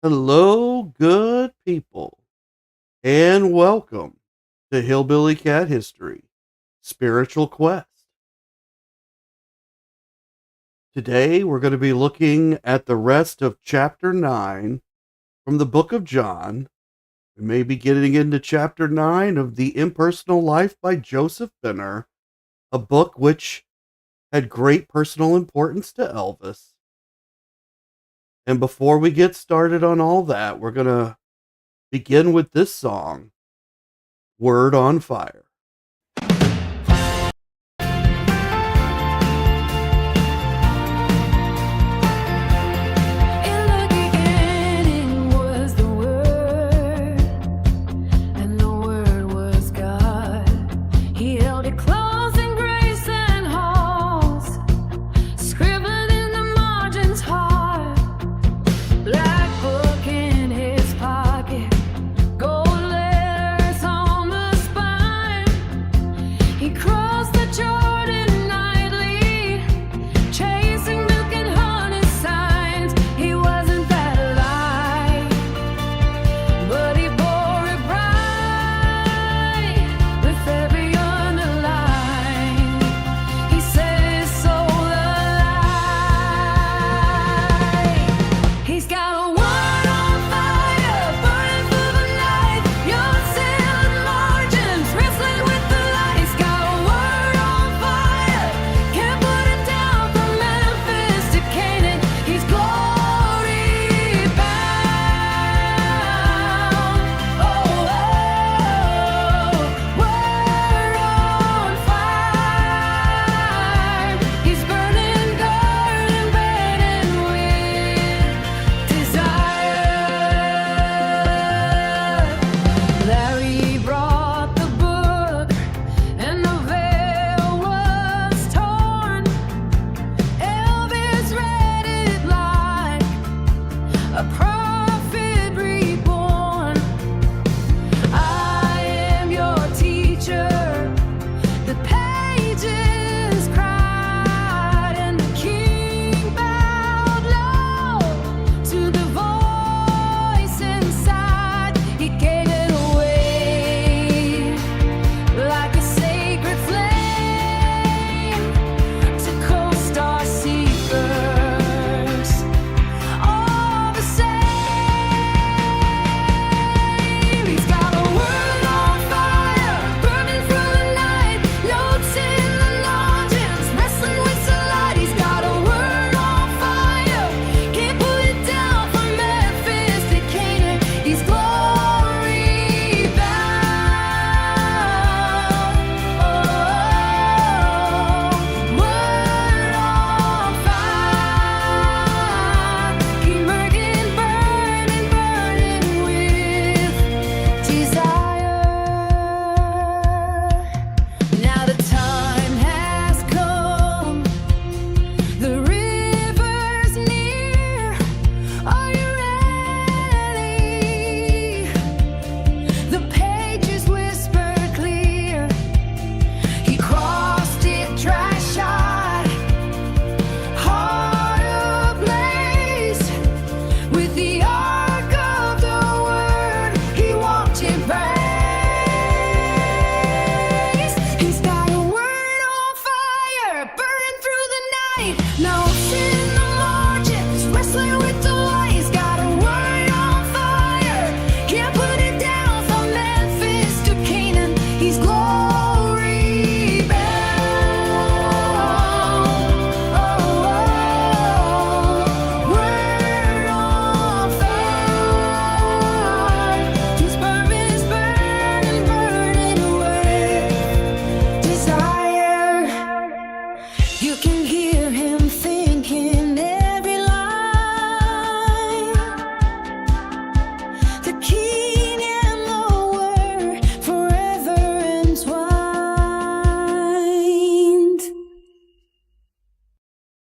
Hello, good people, and welcome to Hillbilly Cat History Spiritual Quest. Today, we're going to be looking at the rest of Chapter 9 from the Book of John. We may be getting into Chapter 9 of The Impersonal Life by Joseph Benner, a book which had great personal importance to Elvis. And before we get started on all that, we're going to begin with this song, Word on Fire.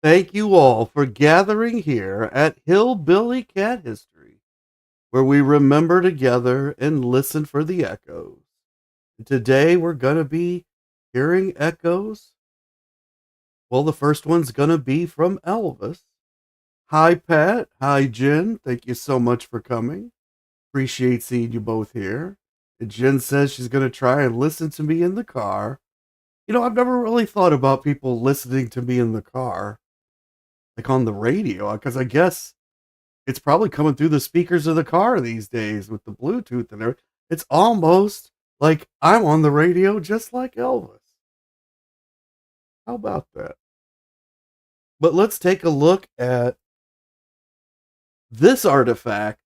Thank you all for gathering here at Hillbilly Cat History, where we remember together and listen for the echoes. And today we're going to be hearing echoes. Well, the first one's going to be from Elvis, Hi, Pat. Hi, Jen. Thank you so much for coming. Appreciate seeing you both here. And Jen says she's going to try and listen to me in the car. I've never really thought about people listening to me in the car, like on the radio, because I guess it's probably coming through the speakers of the car these days with the Bluetooth and everything. It's almost like I'm on the radio just like Elvis. How about that? But let's take a look at this artifact,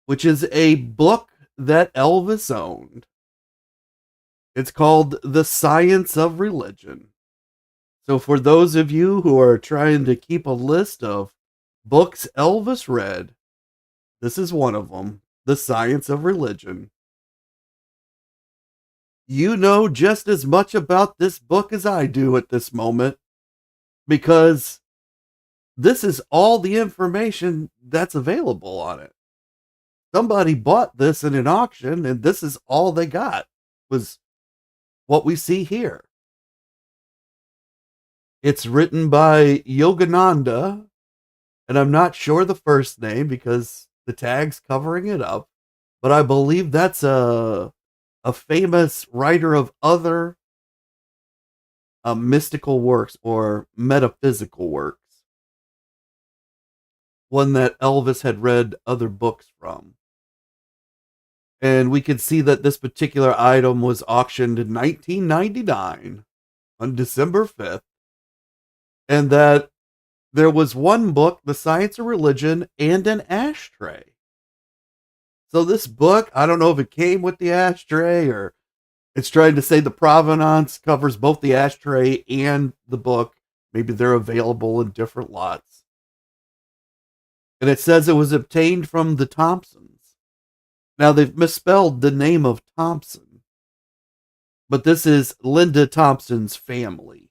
which is a book that Elvis owned. It's called The Science of Religion. So, for those of you who are trying to keep a list of books Elvis read, this is one of them, The Science of Religion. You know just as much about this book as I do at this moment, because this is all the information that's available on it. Somebody bought this in an auction, and this is all they got, was what we see here. It's written by Yogananda, and I'm not sure the first name because the tag's covering it up, but I believe that's a famous writer of other mystical works or metaphysical works. One that Elvis had read other books from. And we can see that this particular item was auctioned in 1999 on December 5th. And that there was one book, The Science of Religion, and an ashtray. So this book, I don't know if it came with the ashtray or it's trying to say the provenance covers both the ashtray and the book. Maybe they're available in different lots. And it says it was obtained from the Thompsons. Now, they've misspelled the name of Thompson, but this is Linda Thompson's family.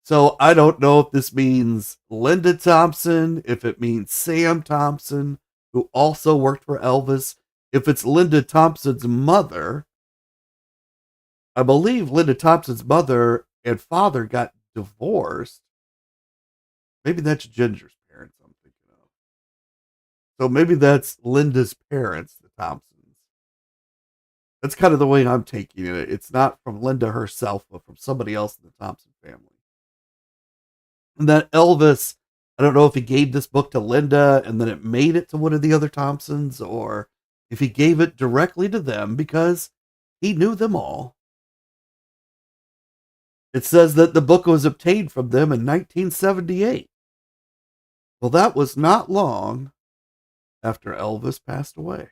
So I don't know if this means Linda Thompson, if it means Sam Thompson, who also worked for Elvis, if it's Linda Thompson's mother. I believe Linda Thompson's mother and father got divorced. Maybe that's Ginger's parents I'm thinking of. So maybe that's Linda's parents, the Thompsons. That's kind of the way I'm taking it. It's not from Linda herself, but from somebody else in the Thompson family. And that Elvis, I don't know if he gave this book to Linda and then it made it to one of the other Thompsons, or if he gave it directly to them because he knew them all. It says that the book was obtained from them in 1978. Well, that was not long after Elvis passed away.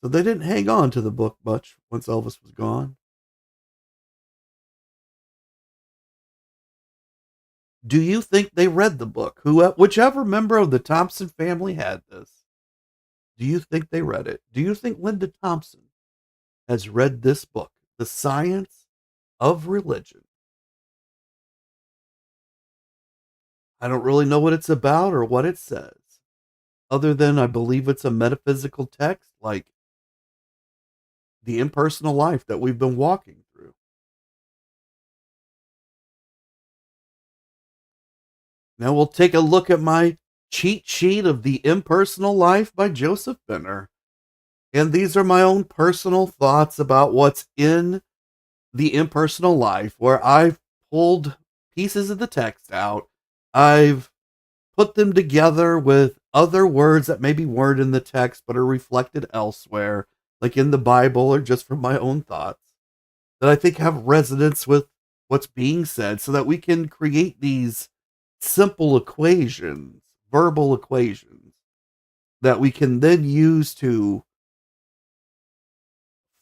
So they didn't hang on to the book much once Elvis was gone. Do you think they read the book? Whichever member of the Thompson family had this, do you think they read it? Do you think Linda Thompson has read this book, The Science of Religion? I don't really know what it's about or what it says, other than I believe it's a metaphysical text like the impersonal life that we've been walking through. Now we'll take a look at my cheat sheet of The Impersonal Life by Joseph Benner. And these are my own personal thoughts about what's in The Impersonal Life, where I've pulled pieces of the text out. I've put them together with other words that maybe weren't in the text but are reflected elsewhere, like in the Bible or just from my own thoughts, that I think have resonance with what's being said so that we can create these simple equations, verbal equations, that we can then use to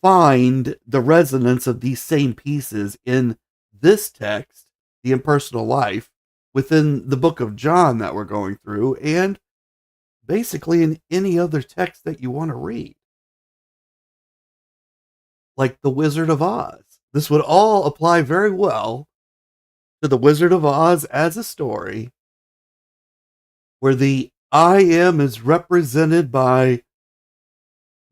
find the resonance of these same pieces in this text, The Impersonal Life, within the book of John that we're going through, and basically in any other text that you want to read. Like The Wizard of Oz. This would all apply very well to The Wizard of Oz as a story, where the I am is represented by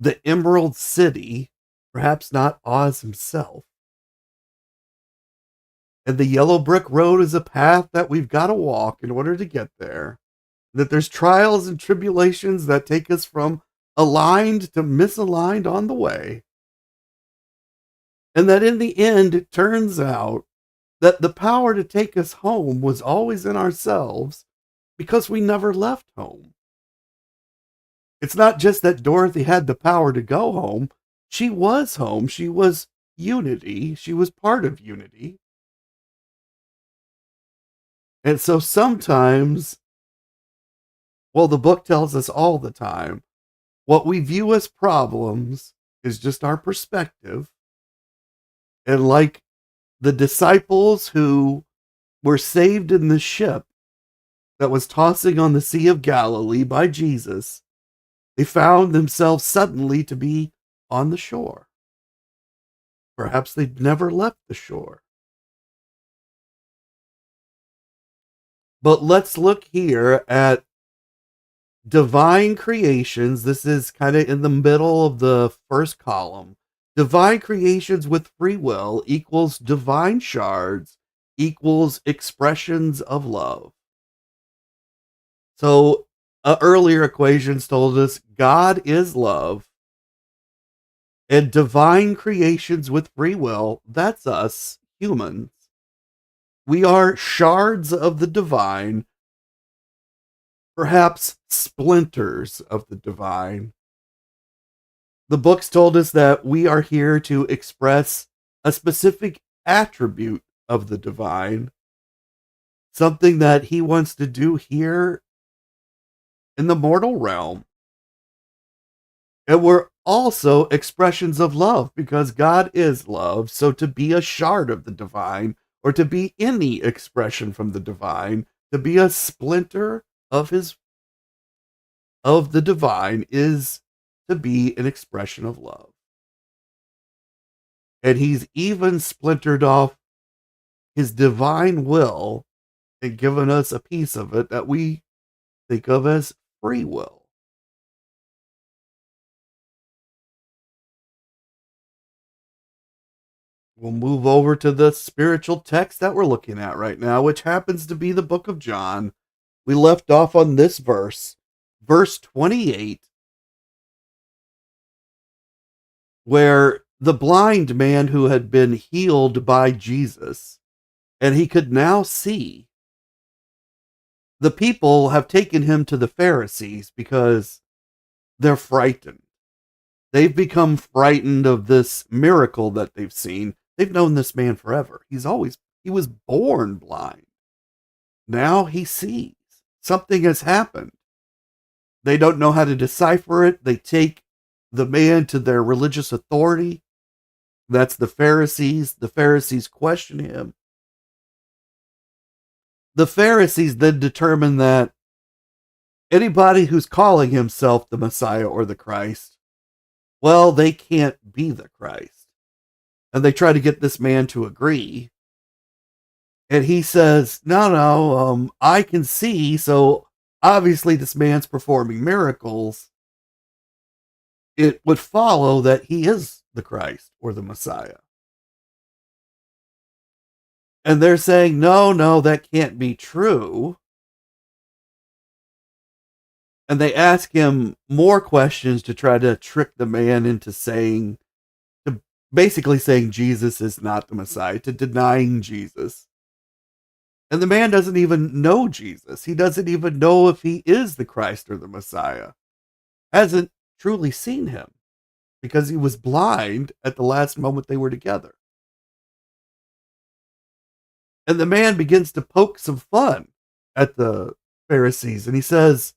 the Emerald City, perhaps not Oz himself. And the yellow brick road is a path that we've got to walk in order to get there. That there's trials and tribulations that take us from aligned to misaligned on the way. And that in the end, it turns out that the power to take us home was always in ourselves because we never left home. It's not just that Dorothy had the power to go home. She was home. She was unity. She was part of unity. And so sometimes, well, the book tells us all the time, what we view as problems is just our perspective. And like the disciples who were saved in the ship that was tossing on the Sea of Galilee by Jesus, they found themselves suddenly to be on the shore. Perhaps they'd never left the shore. But let's look here at divine creations. This is kind of in the middle of the first column. Divine creations with free will equals divine shards equals expressions of love. So earlier equations told us God is love, and divine creations with free will, that's us, humans. We are shards of the divine, perhaps splinters of the divine. The books told us that we are here to express a specific attribute of the divine, something that he wants to do here in the mortal realm. And we're also expressions of love because God is love. So to be a shard of the divine, or to be any expression from the divine, to be a splinter of the divine is to be an expression of love. And he's even splintered off his divine will and given us a piece of it that we think of as free will. We'll move over to the spiritual text that we're looking at right now, which happens to be the book of John. We left off on this verse 28, where the blind man who had been healed by Jesus, and he could now see, the people have taken him to the Pharisees because they're frightened. They've become frightened of this miracle that they've seen. They've known this man forever. He was born blind. Now he sees. Something has happened. They don't know how to decipher it. They take the man to their religious authority. That's the Pharisees. The Pharisees question him. The Pharisees then determine that anybody who's calling himself the Messiah or the Christ, well, they can't be the Christ. And they try to get this man to agree. And he says, no, I can see. So obviously this man's performing miracles. It would follow that he is the Christ or the Messiah. And they're saying, no, that can't be true. And they ask him more questions to try to trick the man into basically saying Jesus is not the Messiah, to denying Jesus. And the man doesn't even know Jesus. He doesn't even know if he is the Christ or the Messiah. Hasn't truly seen him because he was blind at the last moment they were together. And the man begins to poke some fun at the Pharisees. And he says,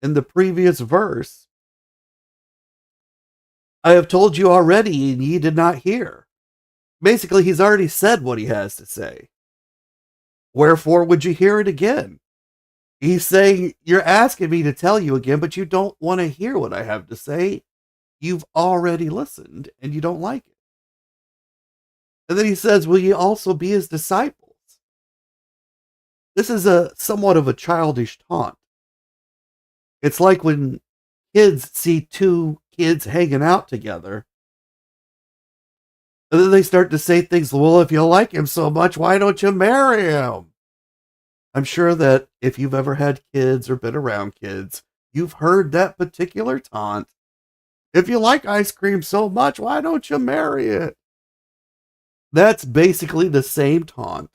in the previous verse, I have told you already, and ye did not hear. Basically, he's already said what he has to say. Wherefore would you hear it again? He's saying, you're asking me to tell you again, but you don't want to hear what I have to say. You've already listened, and you don't like it. And then he says, will ye also be his disciples? This is somewhat of a childish taunt. It's like when kids see two kids hanging out together, And then they start to say things, well, if you like him so much, why don't you marry him? I'm sure that if you've ever had kids or been around kids, you've heard that particular taunt. If you like ice cream so much, why don't you marry it? That's basically the same taunt.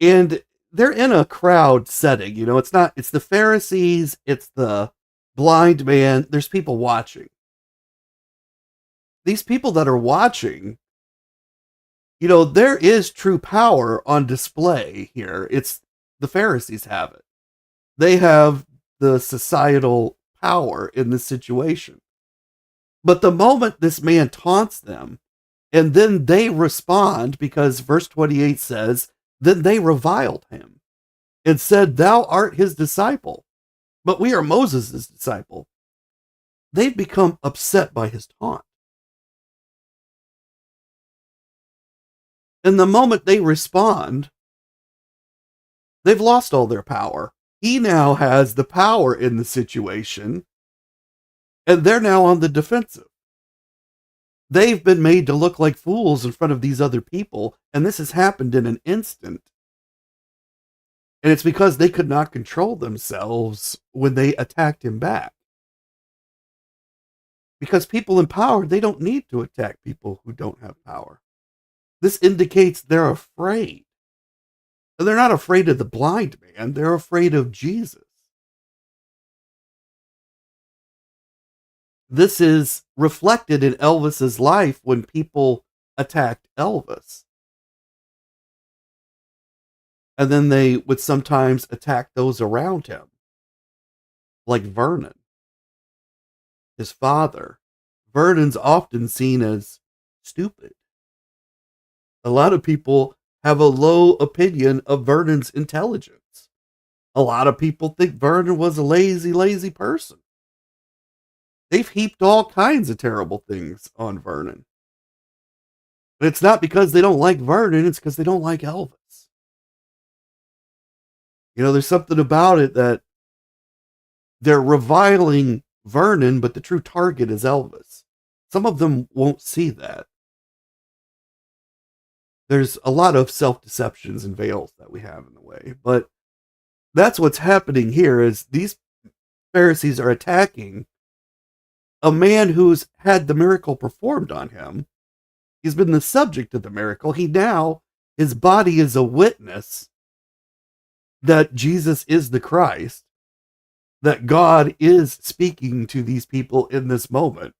And they're in a crowd setting, it's the Pharisees, it's the blind man, there's people watching. These people that are watching, there is true power on display here. It's the Pharisees have it. They have the societal power in this situation. But the moment this man taunts them, and then they respond, because verse 28 says, then they reviled him and said, thou art his disciple, but we are Moses' disciple. They've become upset by his taunt. And the moment they respond, they've lost all their power. He now has the power in the situation, and they're now on the defensive. They've been made to look like fools in front of these other people, and this has happened in an instant. And it's because they could not control themselves when they attacked him back. Because people in power, they don't need to attack people who don't have power. This indicates they're afraid. And they're not afraid of the blind man, they're afraid of Jesus. This is reflected in Elvis's life when people attacked Elvis. And then they would sometimes attack those around him, like Vernon, his father. Vernon's often seen as stupid. A lot of people have a low opinion of Vernon's intelligence. A lot of people think Vernon was a lazy person. They've heaped all kinds of terrible things on Vernon. But it's not because they don't like Vernon, it's because they don't like Elvis. There's something about it that they're reviling Vernon, but the true target is Elvis. Some of them won't see that. There's a lot of self-deceptions and veils that we have in the way, but that's what's happening here is these Pharisees are attacking a man who's had the miracle performed on him. He's been the subject of the miracle. His body is a witness that Jesus is the Christ, that God is speaking to these people in this moment.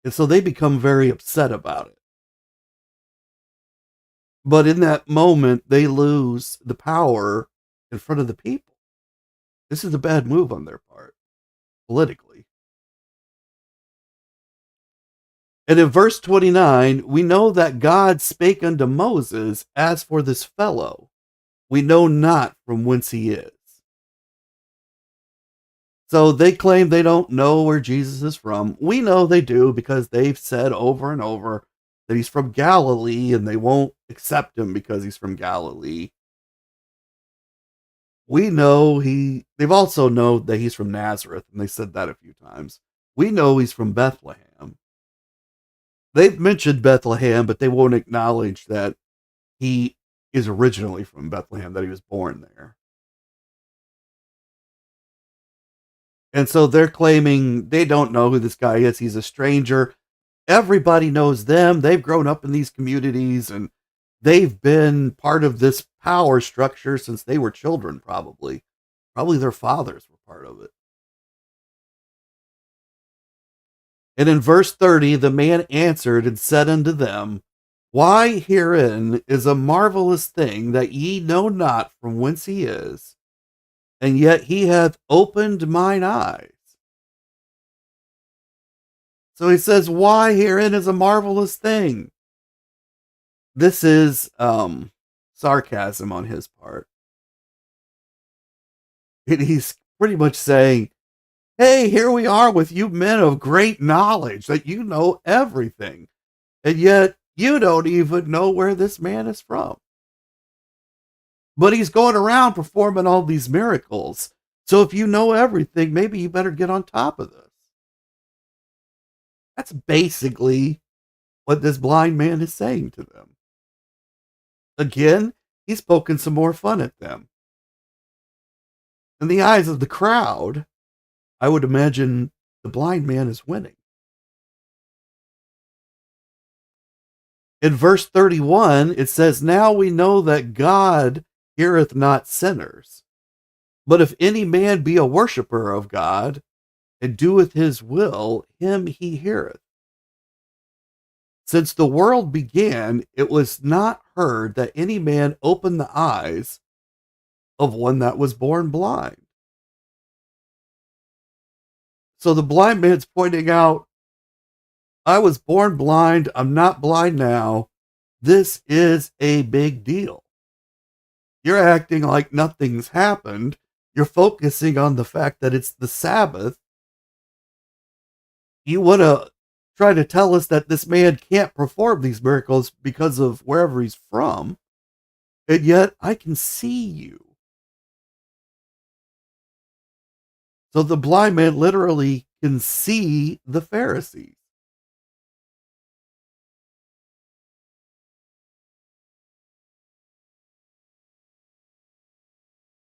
And so they become very upset about it. But in that moment, they lose the power in front of the people. This is a bad move on their part, politically. And in verse 29, we know that God spake unto Moses, as for this fellow, we know not from whence he is. So they claim they don't know where Jesus is from. We know they do because they've said over and over that he's from Galilee, and they won't accept him because he's from Galilee. We know they've also known that he's from Nazareth, and they said that a few times. We know he's from Bethlehem. They've mentioned Bethlehem, but they won't acknowledge that he is originally from Bethlehem, that he was born there. And so they're claiming they don't know who this guy is. He's a stranger. Everybody knows them. They've grown up in these communities, and they've been part of this power structure since they were children, probably. Probably their fathers were part of it. And in verse 30, the man answered and said unto them, why herein is a marvelous thing, that ye know not from whence he is, and yet he hath opened mine eyes. So he says, why herein is a marvelous thing? This is sarcasm on his part. And he's pretty much saying, hey, here we are with you men of great knowledge, that you know everything, and yet you don't even know where this man is from. But he's going around performing all these miracles. So if you know everything, maybe you better get on top of this. That's basically what this blind man is saying to them. Again, he's poking some more fun at them. In the eyes of the crowd, I would imagine the blind man is winning. In verse 31, it says, "Now we know that God heareth not sinners. But if any man be a worshipper of God, and doeth his will, him he heareth. Since the world began, it was not heard that any man opened the eyes of one that was born blind." So the blind man's pointing out, I was born blind. I'm not blind now. This is a big deal. You're acting like nothing's happened. You're focusing on the fact that it's the Sabbath. You want to try to tell us that this man can't perform these miracles because of wherever he's from. And yet I can see you. So the blind man literally can see the Pharisees.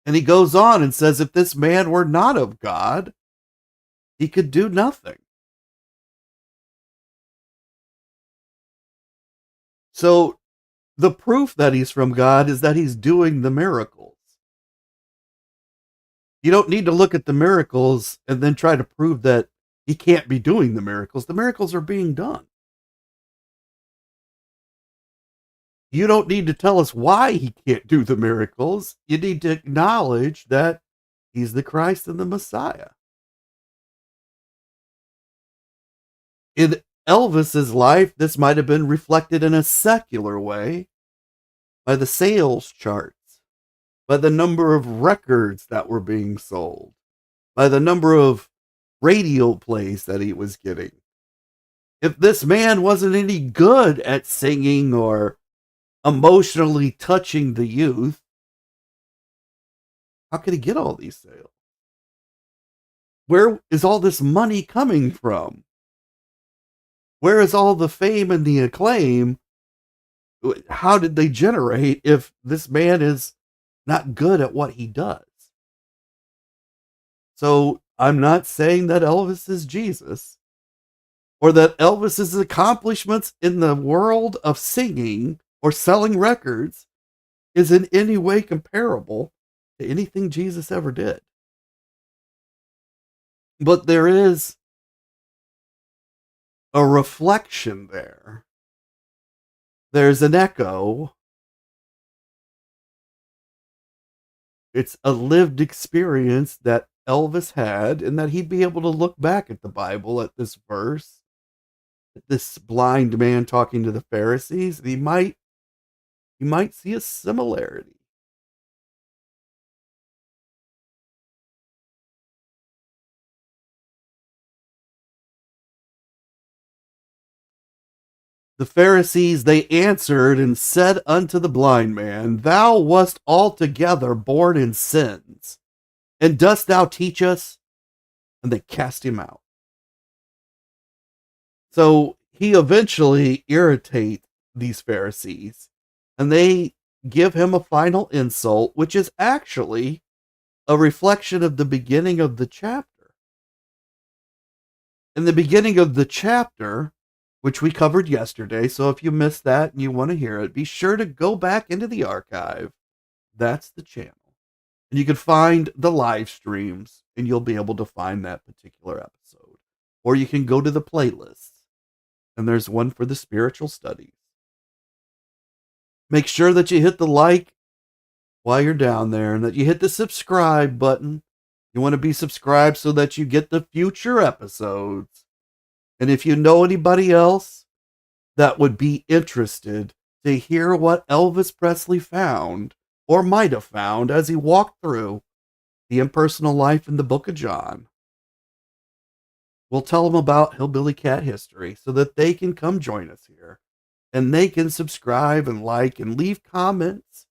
And he goes on and says, if this man were not of God, he could do nothing. So the proof that he's from God is that he's doing the miracles. You don't need to look at the miracles and then try to prove that he can't be doing the miracles. The miracles are being done. You don't need to tell us why he can't do the miracles. You need to acknowledge that he's the Christ and the Messiah. In Elvis's life, this might have been reflected in a secular way by the sales charts, by the number of records that were being sold, by the number of radio plays that he was getting. If this man wasn't any good at singing or emotionally touching the youth, how could he get all these sales? Where is all this money coming from? Where is all the fame and the acclaim? How did they generate if this man is not good at what he does? So I'm not saying that Elvis is Jesus or that Elvis's accomplishments in the world of singing or selling records is in any way comparable to anything Jesus ever did. But there is a reflection there. There's an echo. It's a lived experience that Elvis had, and that he'd be able to look back at the Bible, at this verse, at this blind man talking to the Pharisees, and he might see a similarity. The Pharisees, they answered and said unto the blind man, Thou wast altogether born in sins, and dost thou teach us? And they cast him out. So he eventually irritates these Pharisees, and they give him a final insult, which is actually a reflection of the beginning of the chapter. In the beginning of the chapter, which we covered yesterday, so if you missed that and you want to hear it, be sure to go back into the archive. That's the channel. And you can find the live streams, and you'll be able to find that particular episode. Or you can go to the playlists, and there's one for the spiritual studies. Make sure that you hit the like while you're down there, and that you hit the subscribe button. You want to be subscribed so that you get the future episodes. And if you know anybody else that would be interested to hear what Elvis Presley found, or might have found as he walked through the impersonal life in the book of John, we'll tell them about Hillbilly Cat history so that they can come join us here. And they can subscribe and like and leave comments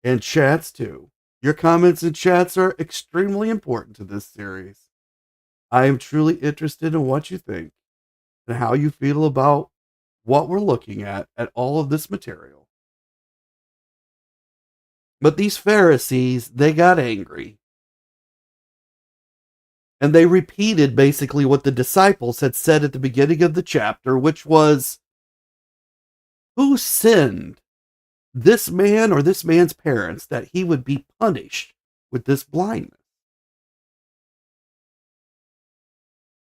and chats too. Your comments and chats are extremely important to this series. I am truly interested in what you think. and how you feel about what we're looking at all of this material. But these Pharisees, they got angry. And they repeated basically what the disciples had said at the beginning of the chapter, which was, who sinned, this man or this man's parents, that he would be punished with this blindness?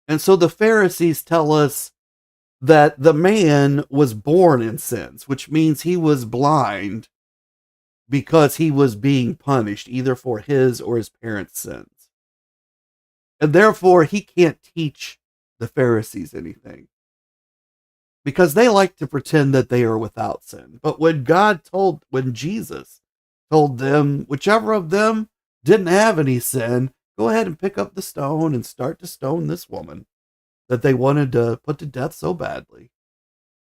And so the Pharisees tell us that the man was born in sins, which means he was blind because he was being punished either for his or his parents' sins. And therefore, he can't teach the Pharisees anything, because they like to pretend that they are without sin. But when Jesus told them, whichever of them didn't have any sin, go ahead and pick up the stone and start to stone this woman that they wanted to put to death so badly.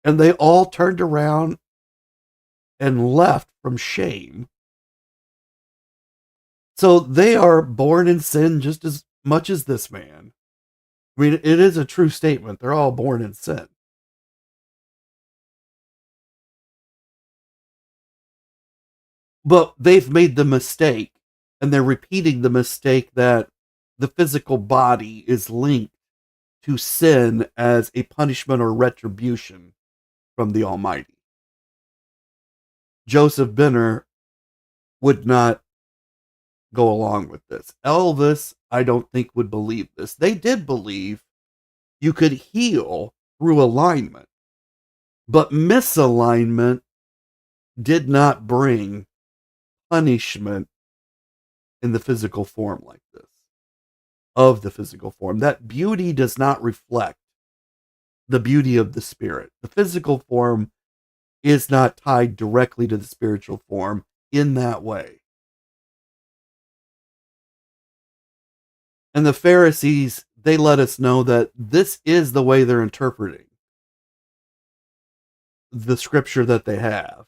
And they all turned around and left from shame. So they are born in sin just as much as this man. I mean, it is a true statement. They're all born in sin. But they've made the mistake, and they're repeating the mistake, that the physical body is linked to sin as a punishment or retribution from the Almighty. Joseph Benner would not go along with this. Elvis, I don't think, would believe this. They did believe you could heal through alignment, but misalignment did not bring punishment in the physical form like this, of the physical form. That beauty does not reflect the beauty of the spirit. The physical form is not tied directly to the spiritual form in that way. And the Pharisees, they let us know that this is the way they're interpreting the scripture that they have.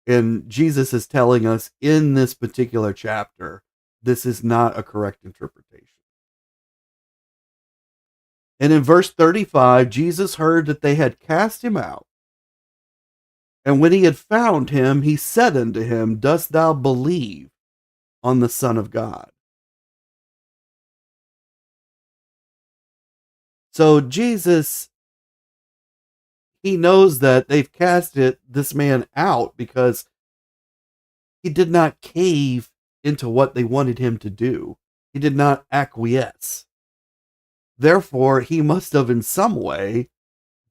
And Jesus is telling us in this particular chapter, this is not a correct interpretation. And in verse 35, Jesus heard that they had cast him out. And when he had found him, he said unto him, dost thou believe on the Son of God? So Jesus, he knows that they've casted this man out because he did not cave into what they wanted him to do. He did not acquiesce. Therefore, he must have in some way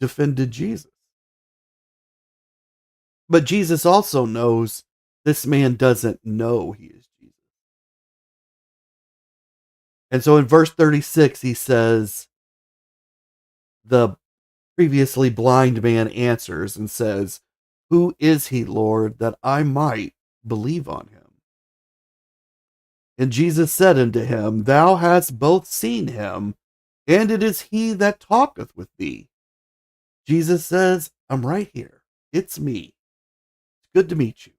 defended Jesus. But Jesus also knows this man doesn't know he is Jesus. And so in verse 36, he says, the previously blind man answers and says, who is he, Lord, that I might believe on him? And Jesus said unto him, thou hast both seen him, and it is he that talketh with thee. Jesus says, I'm right here. It's me. It's good to meet you.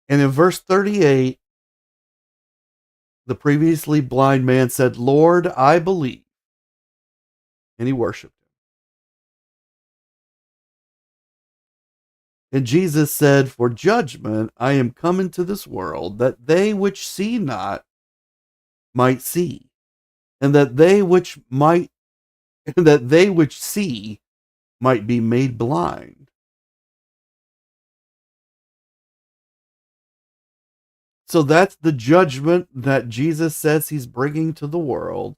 And in verse 38, the previously blind man said, Lord, I believe. And he worshiped him. And Jesus said, for judgment I am come into this world, that they which see not might see, and that they which see might be made blind. So that's the judgment that Jesus says he's bringing to the world.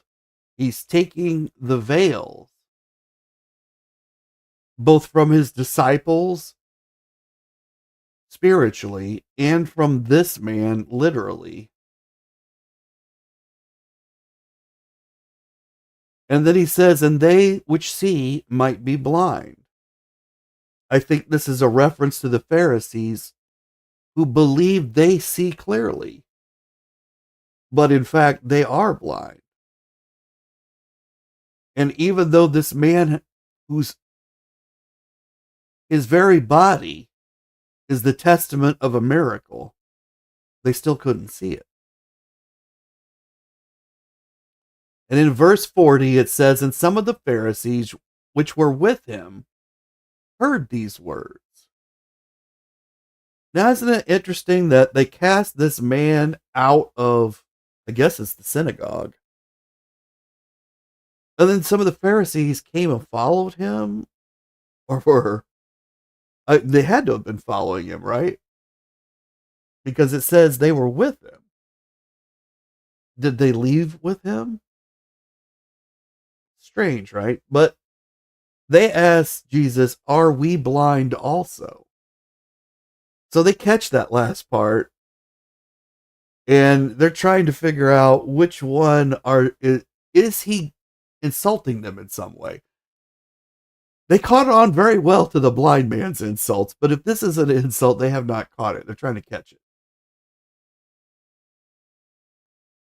He's taking the veils, both from his disciples spiritually and from this man literally. And then he says, and they which see might be blind. I think this is a reference to the Pharisees who believe they see clearly, but in fact they are blind. And even though this man, whose his very body is the testament of a miracle, they still couldn't see it. And in verse 40, it says, and some of the Pharisees which were with him heard these words. Now, isn't it interesting that they cast this man out of, I guess it's the synagogue. And then some of the Pharisees came and followed him, or were, they had to have been following him, right? Because it says they were with him. Did they leave with him? Strange, right? But they asked Jesus, are we blind also? So they catch that last part, and they're trying to figure out which one is he insulting them in some way. They caught on very well to the blind man's insults, but if this is an insult, they have not caught it. They're trying to catch it.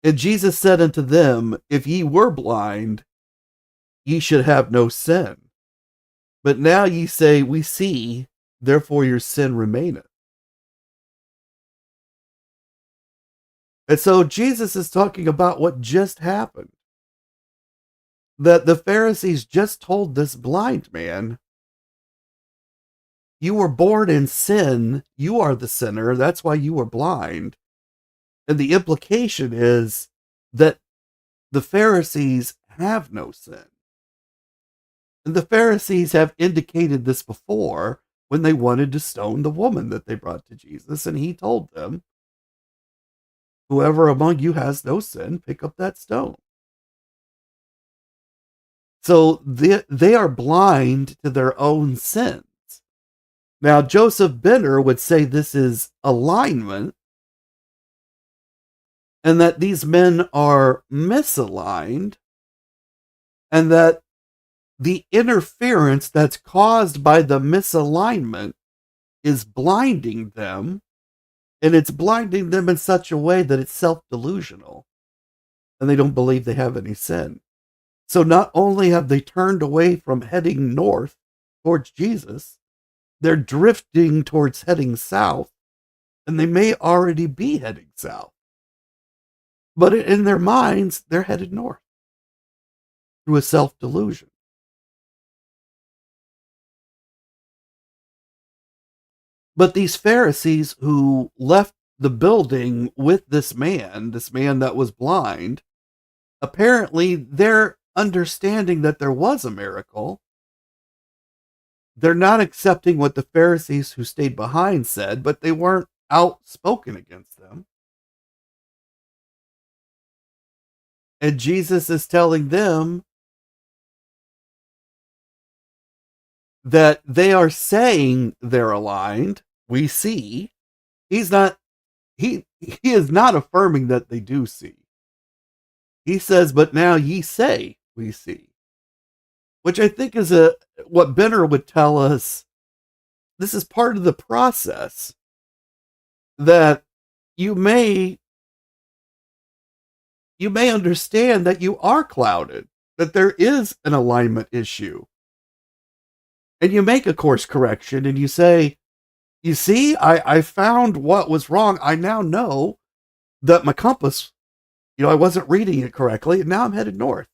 And Jesus said unto them, if ye were blind, ye should have no sin. But now ye say, we see, therefore your sin remaineth. And so Jesus is talking about what just happened. That the Pharisees just told this blind man, you were born in sin, you are the sinner, that's why you were blind. And the implication is that the Pharisees have no sin. And the Pharisees have indicated this before when they wanted to stone the woman that they brought to Jesus. And he told them, whoever among you has no sin, pick up that stone. So they are blind to their own sins. Now, Joseph Benner would say this is alignment, and that these men are misaligned, and that the interference that's caused by the misalignment is blinding them, and it's blinding them in such a way that it's self-delusional, and they don't believe they have any sin. So not only have they turned away from heading north towards Jesus, they're drifting towards heading south, and they may already be heading south. But in their minds, they're headed north through a self-delusion. But these Pharisees who left the building with this man that was blind, apparently they're understanding that there was a miracle. They're not accepting what the Pharisees who stayed behind said, but they weren't outspoken against them. And Jesus is telling them that they are saying they're aligned. We see. He is not affirming that they do see. He says, but now ye say we see. Which I think is what Benner would tell us. This is part of the process that you may understand that you are clouded, that there is an alignment issue. And you make a course correction and you say, you see, I found what was wrong. I now know that my compass, I wasn't reading it correctly, and now I'm headed north.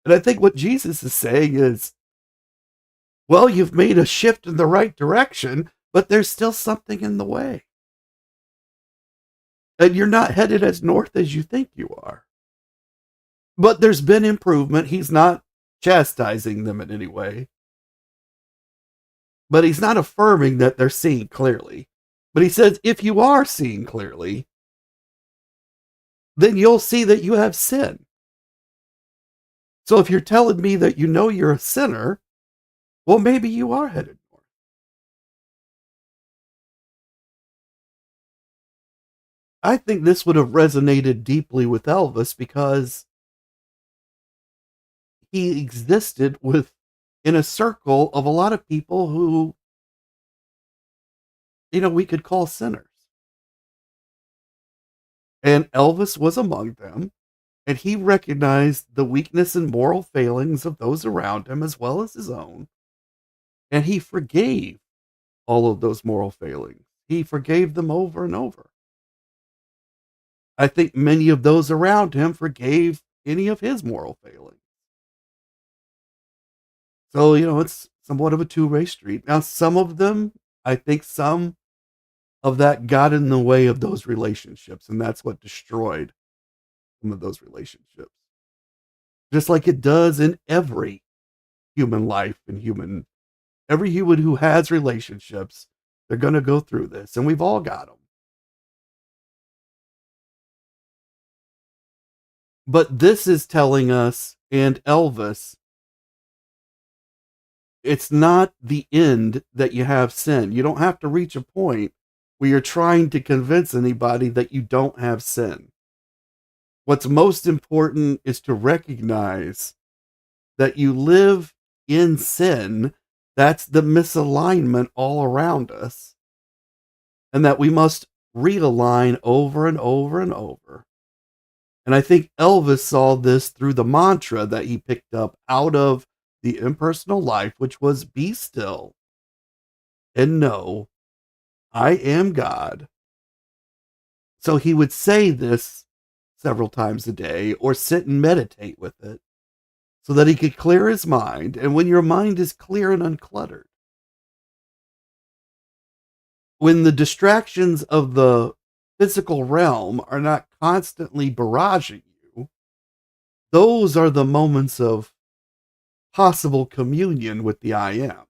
And I think what Jesus is saying is, well, you've made a shift in the right direction, but there's still something in the way. And you're not headed as north as you think you are. But there's been improvement. He's not chastising them in any way. But he's not affirming that they're seeing clearly. But he says, if you are seeing clearly, then you'll see that you have sin. So if you're telling me that you know you're a sinner, well, maybe you are headed north. I think this would have resonated deeply with Elvis because he existed in a circle of a lot of people who, we could call sinners. And Elvis was among them, and he recognized the weakness and moral failings of those around him as well as his own. And he forgave all of those moral failings. He forgave them over and over. I think many of those around him forgave any of his moral failings. So, it's somewhat of a two-way street. Now, some of them, I think some of that got in the way of those relationships, and that's what destroyed some of those relationships. Just like it does in every human life and every human who has relationships, they're going to go through this, and we've all got them. But this is telling us, and Elvis, it's not the end that you have sin. You don't have to reach a point where you're trying to convince anybody that you don't have sin. What's most important is to recognize that you live in sin. That's the misalignment all around us. And that we must realign over and over and over. And I think Elvis saw this through the mantra that he picked up out of the Impersonal Life, which was be still and know I am God. So he would say this several times a day or sit and meditate with it so that he could clear his mind. And when your mind is clear and uncluttered, when the distractions of the physical realm are not constantly barraging you, those are the moments of possible communion with the I am.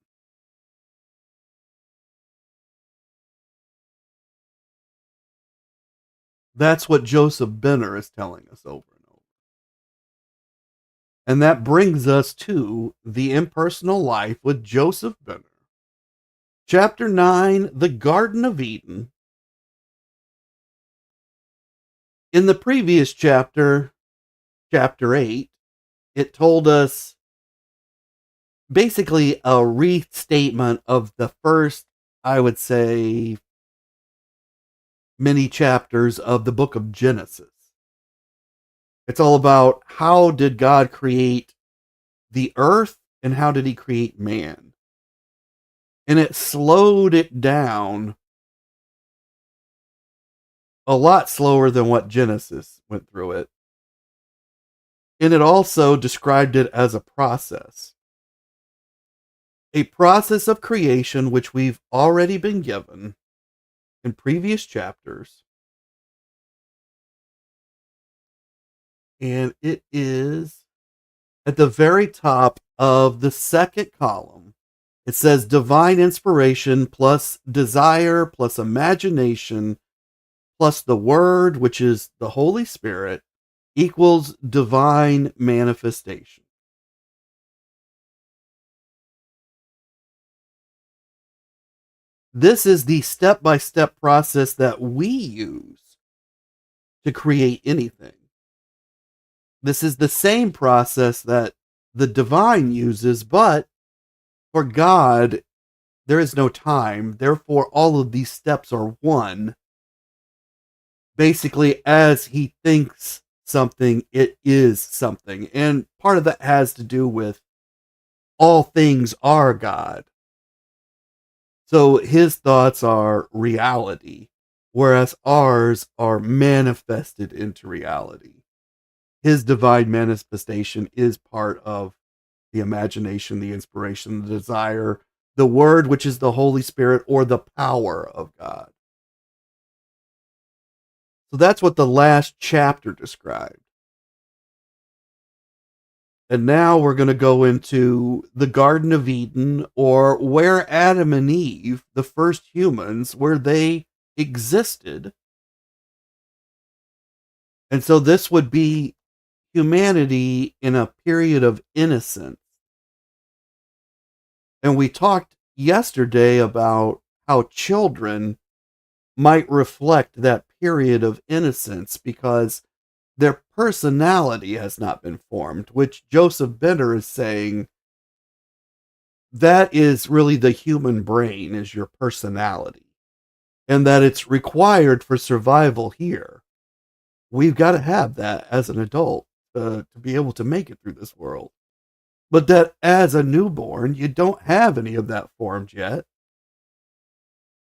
That's what Joseph Benner is telling us over and over. And that brings us to the Impersonal Life with Joseph Benner. Chapter 9, The Garden of Eden. In the previous chapter, chapter 8, it told us basically a restatement of the first, I would say, many chapters of the book of Genesis. It's all about how did God create the earth and how did he create man. And it slowed it down a lot slower than what Genesis went through it. And it also described it as a process. A process of creation which we've already been given in previous chapters. And it is at the very top of the second column. It says divine inspiration plus desire plus imagination plus the word, which is the Holy Spirit, equals divine manifestation. This is the step-by-step process that we use to create anything. This is the same process that the divine uses, but for God, there is no time. Therefore, all of these steps are one. Basically, as he thinks something, it is something. And part of that has to do with all things are God. So his thoughts are reality, whereas ours are manifested into reality. His divine manifestation is part of the imagination, the inspiration, the desire, the word, which is the Holy Spirit or the power of God. So that's what the last chapter described. And now we're going to go into the Garden of Eden, or where Adam and Eve, the first humans, where they existed. And so this would be humanity in a period of innocence. And we talked yesterday about how children might reflect that period of innocence because their personality has not been formed, which Joseph Benner is saying that is really the human brain, is your personality, and that it's required for survival here. We've got to have that as an adult to be able to make it through this world. But that as a newborn, you don't have any of that formed yet.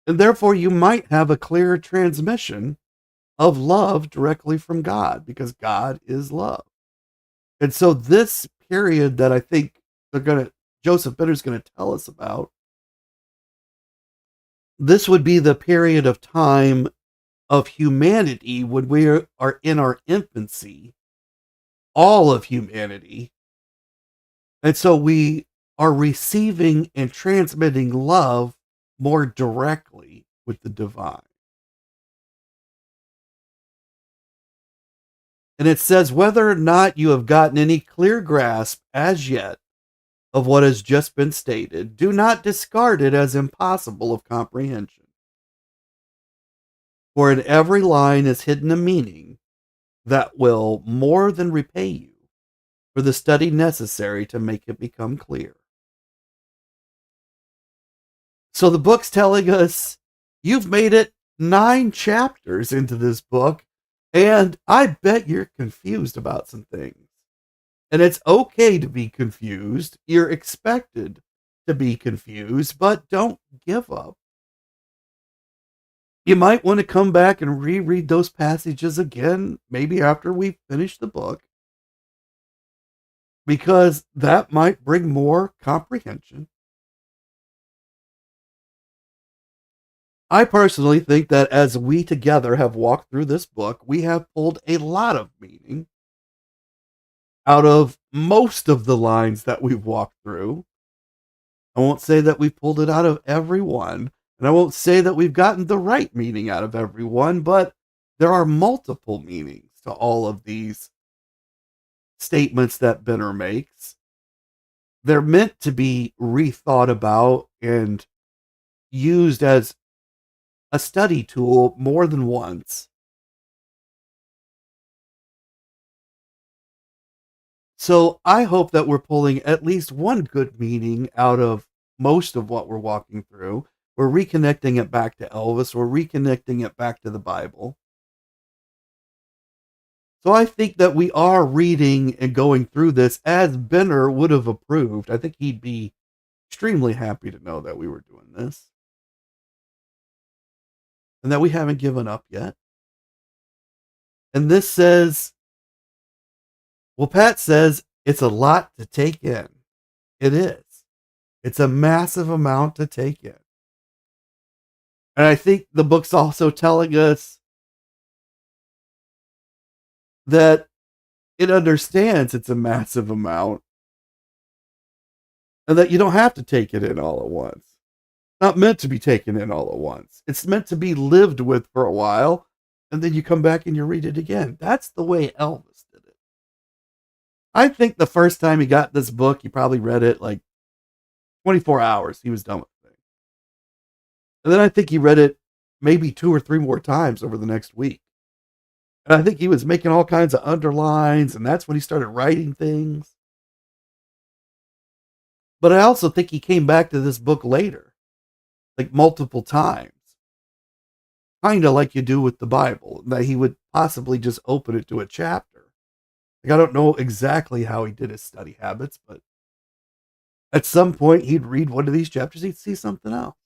And therefore, you might have a clearer transmission of love directly from God, because God is love. And so this period that I think Joseph Benner's gonna tell us about, this would be the period of time of humanity when we are in our infancy, all of humanity. And so we are receiving and transmitting love more directly with the divine. And it says, whether or not you have gotten any clear grasp as yet of what has just been stated, do not discard it as impossible of comprehension. For in every line is hidden a meaning that will more than repay you for the study necessary to make it become clear. So the book's telling us you've made it 9 chapters into this book, and I bet you're confused about some things. And it's okay to be confused. You're expected to be confused, but don't give up. You might want to come back and reread those passages again, maybe after we finish the book, because that might bring more comprehension. I personally think that as we together have walked through this book, we have pulled a lot of meaning out of most of the lines that we've walked through. I won't say that we've pulled it out of every one, and I won't say that we've gotten the right meaning out of every one, but there are multiple meanings to all of these statements that Benner makes. They're meant to be rethought about and used as a study tool more than once. So I hope that we're pulling at least one good meaning out of most of what we're walking through. We're reconnecting it back to Elvis. We're reconnecting it back to the Bible. So I think that we are reading and going through this as Benner would have approved. I think he'd be extremely happy to know that we were doing this and that we haven't given up yet. And this says, well, Pat says it's a lot to take in. It is. It's a massive amount to take in. And I think the book's also telling us that it understands it's a massive amount and that you don't have to take it in all at once. It's not meant to be taken in all at once. It's meant to be lived with for a while, and then you come back and you read it again. That's the way Elvis did it. I think the first time he got this book, he probably read it like 24 hours. He was done with it. And then I think he read it maybe 2 or 3 more times over the next week. And I think he was making all kinds of underlines, and that's when he started writing things. But I also think he came back to this book later, like multiple times. Kind of like you do with the Bible, that he would possibly just open it to a chapter. Like, I don't know exactly how he did his study habits, but at some point he'd read one of these chapters, he'd see something else.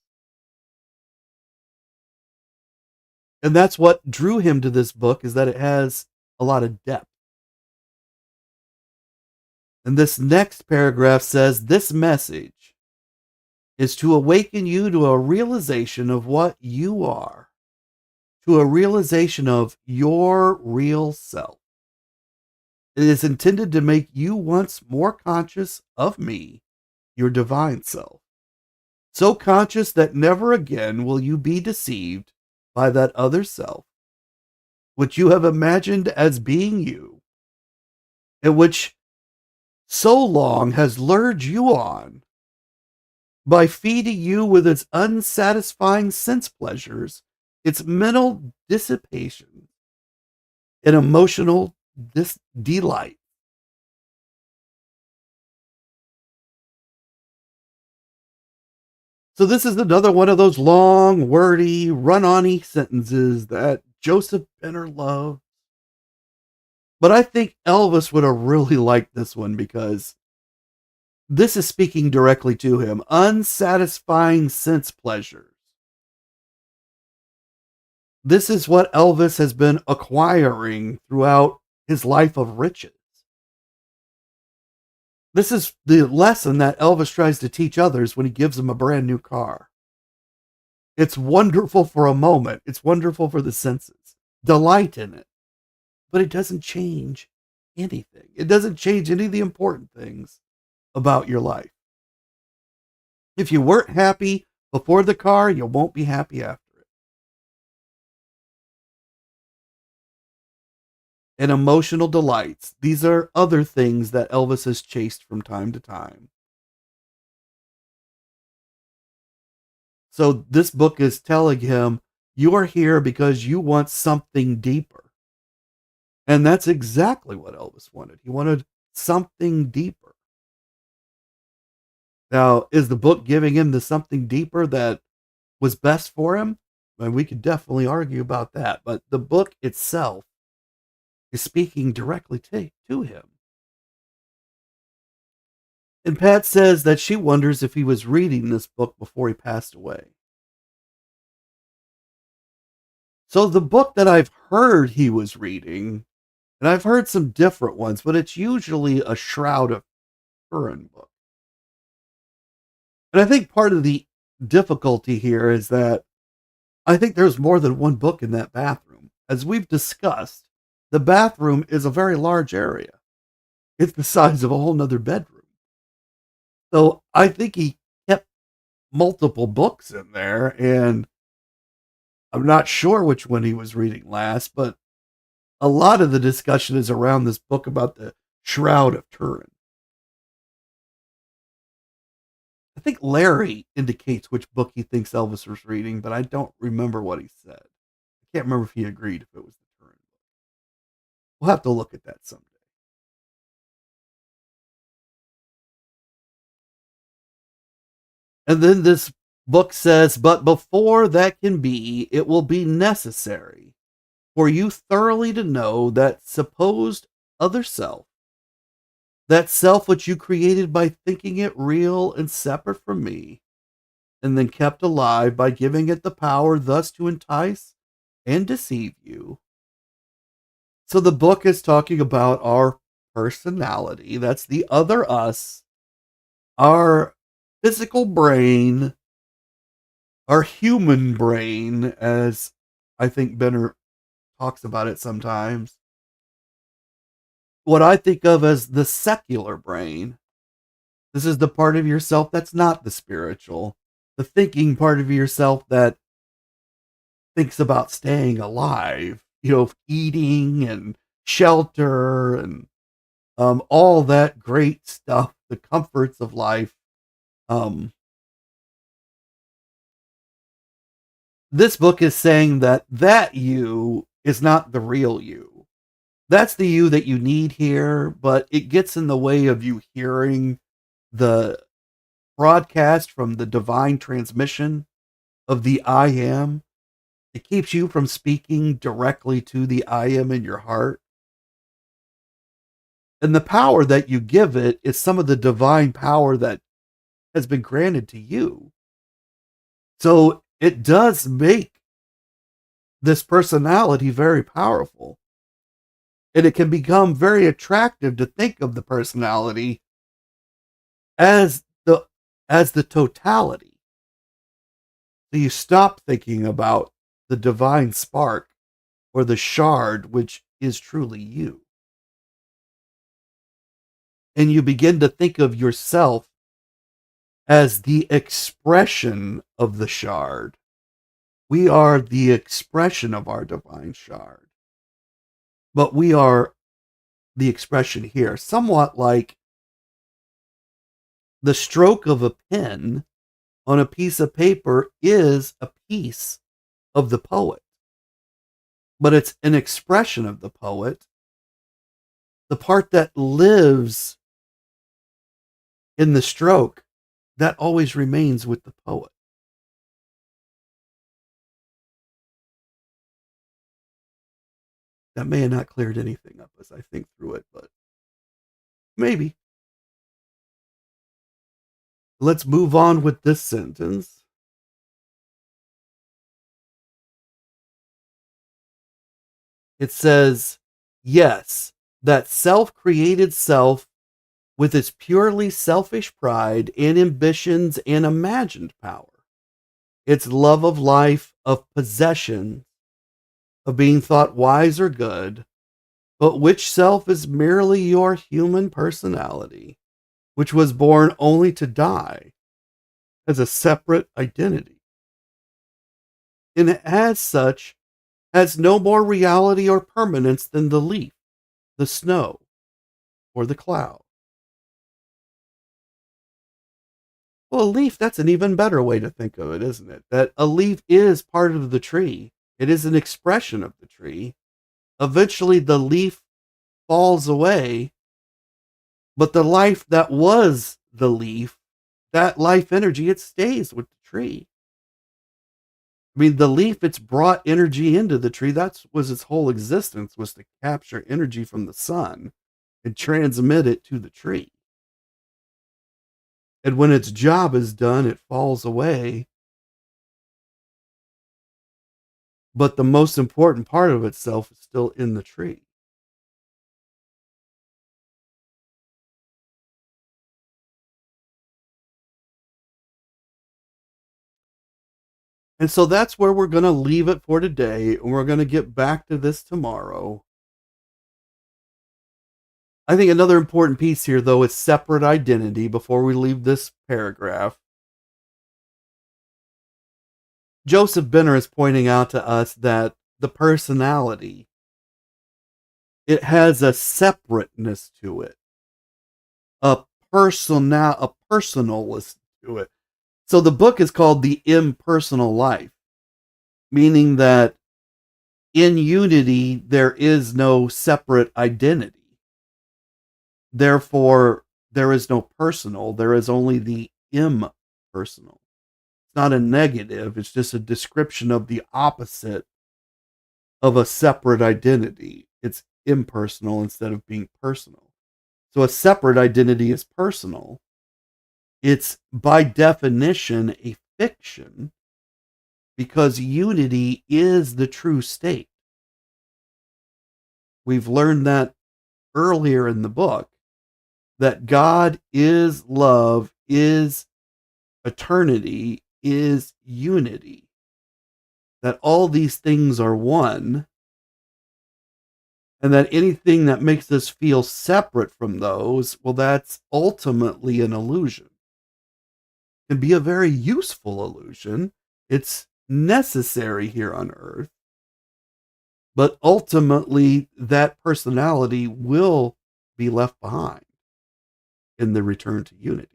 And that's what drew him to this book, is that it has a lot of depth. And this next paragraph says, this message is to awaken you to a realization of what you are, to a realization of your real self. It is intended to make you once more conscious of me, your divine self. So conscious that never again will you be deceived by that other self, which you have imagined as being you, and which so long has lured you on by feeding you with its unsatisfying sense pleasures, its mental dissipation, and emotional delight. So this is another one of those long, wordy, run-on-y sentences that Joseph Benner loved. But I think Elvis would have really liked this one, because this is speaking directly to him. Unsatisfying sense pleasures. This is what Elvis has been acquiring throughout his life of riches. This is the lesson that Elvis tries to teach others when he gives them a brand new car. It's wonderful for a moment. It's wonderful for the senses. Delight in it. But it doesn't change anything. It doesn't change any of the important things about your life. If you weren't happy before the car, you won't be happy after it. And emotional delights. These are other things that Elvis has chased from time to time. So this book is telling him, you are here because you want something deeper. And that's exactly what Elvis wanted. He wanted something deeper. Now, is the book giving him the something deeper that was best for him? And we could definitely argue about that. But the book itself is speaking directly to him. And Pat says that she wonders if he was reading this book before he passed away. So the book that I've heard he was reading, and I've heard some different ones, but it's usually a Shroud of Turin book. And I think part of the difficulty here is that I think there's more than one book in that bathroom. As we've discussed, the bathroom is a very large area. It's the size of a whole nother bedroom. So I think he kept multiple books in there, and I'm not sure which one he was reading last, but a lot of the discussion is around this book about the Shroud of Turin. I think Larry indicates which book he thinks Elvis was reading, but I don't remember what he said. I can't remember if he agreed if it was the Turin book. We'll have to look at that someday. And then this book says, but before that can be, it will be necessary for you thoroughly to know that supposed other self, that self which you created by thinking it real and separate from me, and then kept alive by giving it the power thus to entice and deceive you. So the book is talking about our personality. That's the other us, our physical brain, our human brain, as I think Benner talks about it sometimes. What I think of as the secular brain. This is the part of yourself that's not the spiritual, the thinking part of yourself that thinks about staying alive, eating and shelter and all that great stuff, the comforts of life. This book is saying that you is not the real you. That's the you that you need here, but it gets in the way of you hearing the broadcast from the divine transmission of the I am. It keeps you from speaking directly to the I am in your heart. And the power that you give it is some of the divine power that has been granted to you. So it does make this personality very powerful. And it can become very attractive to think of the personality as the totality. So you stop thinking about the divine spark or the shard, which is truly you. And you begin to think of yourself as the expression of the shard. We are the expression of our divine shard. But we are the expression here, somewhat like the stroke of a pen on a piece of paper is a piece of the poet. But it's an expression of the poet. The part that lives in the stroke, that always remains with the poet. That may have not cleared anything up as I think through it, but maybe. Let's move on with this sentence. It says, yes, that self-created self with its purely selfish pride and ambitions and imagined power, its love of life, of possession, of being thought wise or good, but which self is merely your human personality, which was born only to die as a separate identity, and as such has no more reality or permanence than the leaf, the snow, or the cloud. Well, a leaf, that's an even better way to think of it, isn't it? That a leaf is part of the tree. It is an expression of the tree. Eventually, the leaf falls away, but the life that was the leaf, that life energy, it stays with the tree. I mean, the leaf, it's brought energy into the tree. That was its whole existence, was to capture energy from the sun and transmit it to the tree. And when its job is done, it falls away. But the most important part of itself is still in the tree. And so that's where we're going to leave it for today. And we're going to get back to this tomorrow. I think another important piece here, though, is separate identity before we leave this paragraph. Joseph Benner is pointing out to us that the personality, it has a separateness to it, a personalness to it. So the book is called The Impersonal Life, meaning that in unity, there is no separate identity. Therefore, there is no personal. There is only the impersonal. It's not a negative. It's just a description of the opposite of a separate identity. It's impersonal instead of being personal. So a separate identity is personal. It's by definition a fiction because unity is the true state. We've learned that earlier in the book, that God is love, is eternity, is unity. That all these things are one, and that anything that makes us feel separate from those, well, that's ultimately an illusion. It can be a very useful illusion. It's necessary here on earth. But ultimately, that personality will be left behind in the return to unity.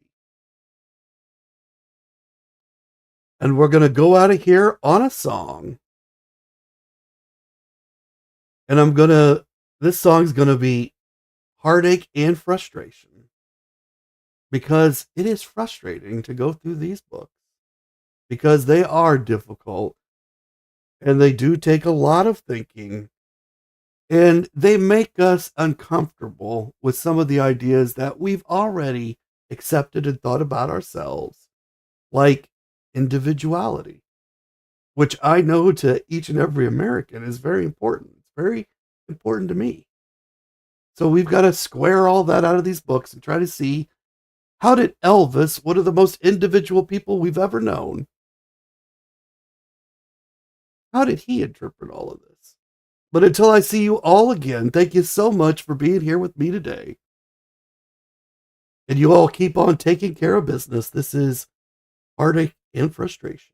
And we're going to go out of here on a song. And this song's going to be Heartache and Frustration. Because it is frustrating to go through these books. Because they are difficult. And they do take a lot of thinking. And they make us uncomfortable with some of the ideas that we've already accepted and thought about ourselves, like individuality, which I know to each and every American is very important. It's very important to me. So we've got to square all that out of these books and try to see, how did Elvis, one of the most individual people we've ever known, how did he interpret all of this? But until I see you all again, thank you so much for being here with me today. And you all keep on taking care of business. This is Heartache and Frustration.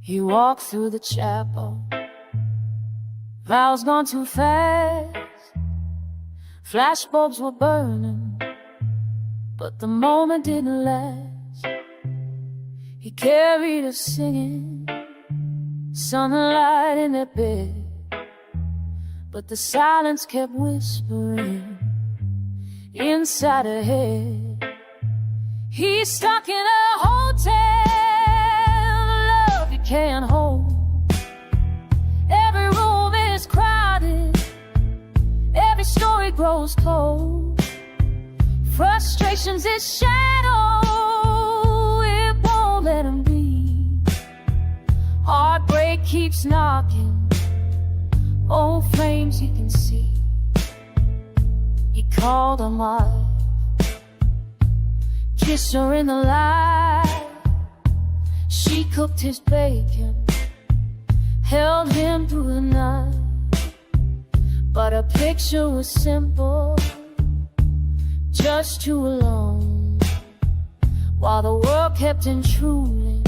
He walked through the chapel, vows gone too fast. Flashbulbs were burning, but the moment didn't last. He carried us singing, sunlight in their bed, but the silence kept whispering inside her head. He's stuck in a hotel can't hold. Every room is crowded, every story grows cold. Frustration's his shadow, it won't let him be. Heartbreak keeps knocking, old flames you can see. He called her mine, kissed her in the light. She cooked his bacon, held him through the night. But her picture was simple, just two alone, while the world kept intruding.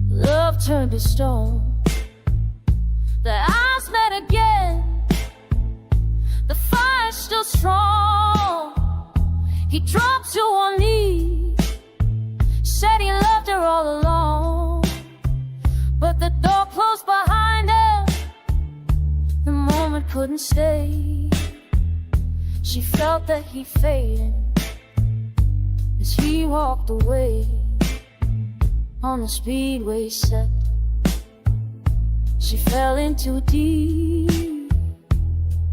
Love turned to stone. The eyes met again, the fire's still strong. He dropped to one knee, said he loved her all along. But the door closed behind him, the moment couldn't stay. She felt that he faded as he walked away. On the speedway set, she fell in too deep.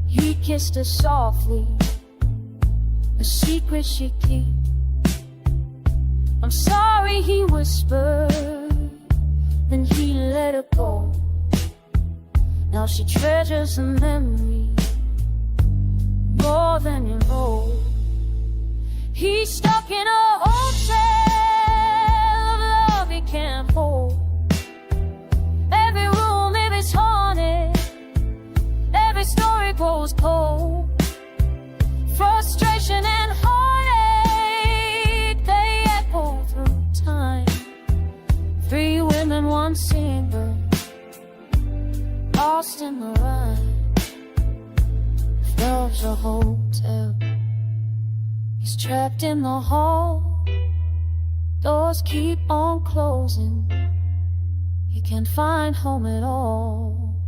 He kissed her softly, a secret she'd keep. I'm sorry, he whispered, then he let her go. Now she treasures the memory more than you know. He's stuck in a hotel of love he can't hold. Every room is haunted, every story grows cold. Frustration and heartache, they echo through time. Three women, one singer, lost in the rhyme. Love's a hotel, he's trapped in the hall. Doors keep on closing, he can't find home at all.